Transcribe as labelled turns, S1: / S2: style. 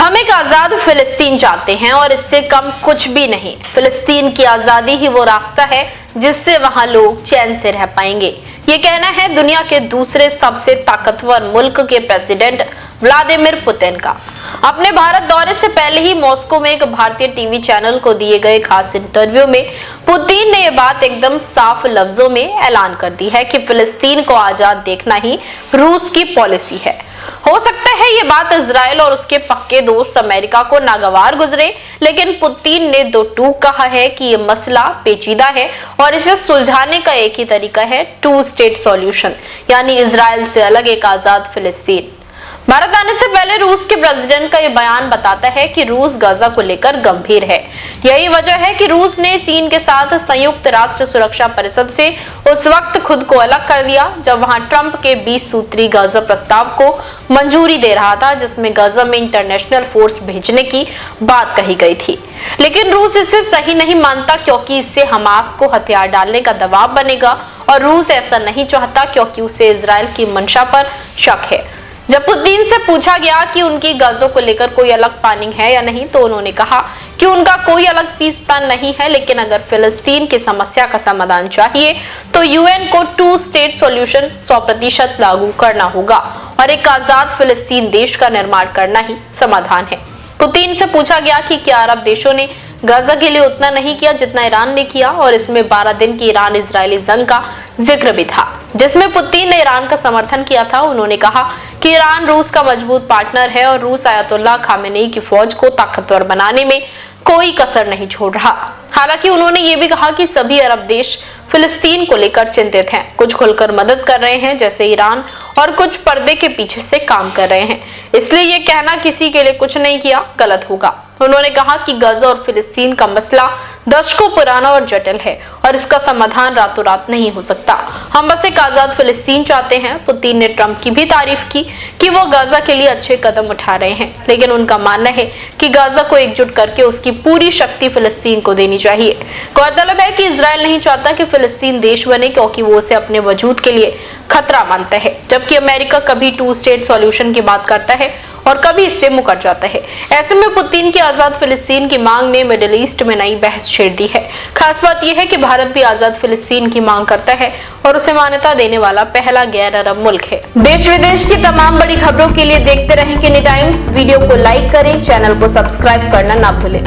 S1: हम एक आजाद फिलिस्तीन चाहते हैं और इससे कम कुछ भी नहीं। फिलिस्तीन की आजादी ही वो रास्ता है जिससे वहां लोग चैन से रह पाएंगे। ये कहना है दुनिया के दूसरे सबसे ताकतवर मुल्क के प्रेसिडेंट व्लादिमीर पुतिन का। अपने भारत दौरे से पहले ही मॉस्को में एक भारतीय टीवी चैनल को दिए गए खास इंटरव्यू में पुतिन ने ये बात एकदम साफ लफ्जों में ऐलान कर दी है कि फिलिस्तीन को आजाद देखना ही रूस की पॉलिसी है। हो सकता है ये बात इजराइल और उसके पक्के दोस्त अमेरिका को नागवार गुजरे, लेकिन पुतिन ने दो टूक कहा है कि ये मसला पेचीदा है और इसे सुलझाने का एक ही तरीका है टू स्टेट सॉल्यूशन, यानी इजराइल से अलग एक आजाद फिलिस्तीन। भारत आने से पहले रूस के प्रेसिडेंट का ये बयान बताता है कि रूस गाजा को लेकर गंभीर है। यही वजह है कि रूस ने चीन के साथ संयुक्त राष्ट्र सुरक्षा परिषद से उस वक्त खुद को अलग कर दिया जब वहां ट्रंप के 20 सूत्री गाजा प्रस्ताव को मंजूरी दे रहा था, जिसमें गाजा में इंटरनेशनल फोर्स भेजने की बात कही गई थी। लेकिन रूस इसे सही नहीं मानता क्योंकि इससे हमास को हथियार डालने का दबाव बनेगा और रूस ऐसा नहीं चाहता क्योंकि उसे इजराइल की मंशा पर शक है। जब पुतिन से पूछा गया कि उनकी गाजा को लेकर कोई अलग प्लानिंग है या नहीं, तो उन्होंने कहा कि उनका कोई अलग पीस प्लान नहीं है, लेकिन अगर फिलिस्तीन की समस्या का समाधान चाहिए तो यूएन को टू स्टेट सॉल्यूशन 100% लागू करना होगा और एक आजाद फिलिस्तीन देश का निर्माण करना ही समाधान है। पुतिन से पूछा गया कि क्या अरब देशों ने गाजा के लिए उतना नहीं किया जितना ईरान ने किया, और इसमें 12 दिन की ईरान इजरायली जंग का जिक्र भी था जिसमें पुतिन ने ईरान का समर्थन किया था। उन्होंने कहा कि ईरान रूस का मजबूत पार्टनर है और रूस अयतुल्लाह खामेनेई की फौज को ताकतवर बनाने में कोई कसर नहीं छोड़ रहा। हालांकि उन्होंने ये भी कहा कि सभी अरब देश फिलिस्तीन को लेकर चिंतित हैं, कुछ खुलकर मदद कर रहे हैं जैसे ईरान, और कुछ पर्दे के पीछे से काम कर रहे हैं। इसलिए ये कहना किसी के लिए कुछ नहीं किया गलत होगा। उन्होंने कहा कि गाजा और फिलिस्तीन का मसला दशकों पुराना और जटिल है और इसका समाधान रातों रात नहीं हो सकता। हम बस एक आजाद फिलिस्तीन चाहते हैं। पुतिन ने ट्रंप की भी तारीफ की कि वो गाजा के लिए अच्छे कदम उठा रहे हैं, लेकिन उनका मानना है कि गाजा को एकजुट करके उसकी पूरी शक्ति फिलिस्तीन को देनी चाहिए। गौरतलब है कि इजराइल नहीं चाहता कि फिलिस्तीन देश बने क्योंकि वो उसे अपने वजूद के लिए खतरा मानता है, जबकि अमेरिका कभी टू स्टेट सॉल्यूशन की बात करता है और कभी इससे मुकर जाता है। ऐसे में पुतिन की आजाद फिलिस्तीन की मांग ने मिडिल ईस्ट में नई बहस छेड़ दी है। खास बात यह है कि भारत भी आजाद फिलिस्तीन की मांग करता है और उसे मान्यता देने वाला पहला गैर अरब मुल्क है। देश विदेश की तमाम बड़ी खबरों के लिए देखते रहें किनी टाइम्स। वीडियो को लाइक करें, चैनल को सब्सक्राइब करना ना भूलें।